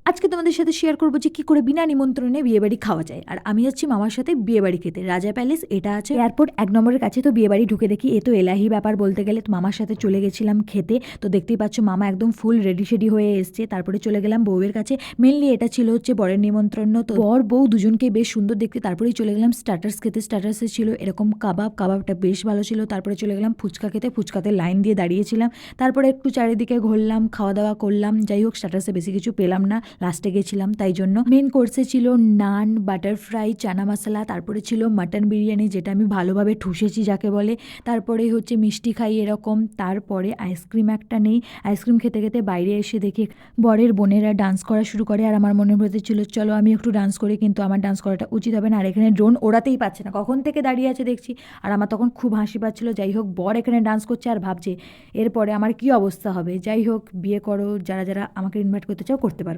আজকে তোমাদের সাথে শেয়ার করবো যে কি করে বিনা নিমন্ত্রণে বিয়েবাড়ি খাওয়া যায়। আর আমি যাচ্ছি মামার সাথে বিয়েবাড়ি খেতে। রাজা প্যালেস, এটা আছে এয়ারপোর্ট 1 নম্বরের কাছে। তো বিয়েবাড়ি ঢুকে দেখি এ তো এলাহি ব্যাপার বলতে গেলে। তো মামার সাথে চলে গেছিলাম খেতে। তো দেখতেই পাচ্ছ মামা একদম ফুল রেডি শেডি হয়ে এসছে। তারপরে চলে গেলাম বউয়ের কাছে। মেনলি এটা ছিল হচ্ছে বরের নিমন্ত্রণ। তো বর বউ দুজনকে বেশ সুন্দর দেখতে। তারপরেই চলে গেলাম স্টার্টার্স খেতে। স্টার্টার্সে ছিল এরকম কাবাব, কাবাবটা বেশ ভালো ছিল। তারপরে চলে গেলাম ফুচকা খেতে। ফুচকাতে লাইন দিয়ে দাঁড়িয়েছিলাম। তারপরে একটু চারিদিকে ঘুরলাম, খাওয়া দাওয়া করলাম। যাই হোক, স্টার্টার্সে বেশি কিছু পেলাম না, লাস্টে গেছিলাম তাই জন্য। মেন কোর্সে ছিল নান, বাটার ফ্রাই, চানা মশলা, তারপরে ছিল মাটন বিরিয়ানি, যেটা আমি ভালোভাবে ঠুসেছি যাকে বলে। তারপরে হচ্ছে মিষ্টি খাই এরকম। তারপরে আইসক্রিম একটা নেই। আইসক্রিম খেতে খেতে বাইরে এসে দেখি বরের বোনেরা ডান্স করা শুরু করে। আর আমার মনের মধ্যে ছিল চলো আমি একটু ডান্স করি, কিন্তু আমার ডান্স করাটা উচিত হবে না। আর এখানে ড্রোন ওড়াতেই পারছে না, কখন থেকে দাঁড়িয়ে আছে দেখছি। আর আমার তখন খুব হাসি পাচ্ছিল। যাই হোক, বর এখানে ডান্স করছে আর ভাবছে এরপরে আমার কি অবস্থা হবে। যাই হোক, বিয়ে করো, যারা যারা আমাকে ইনভাইট করতে চাও করতে পারো।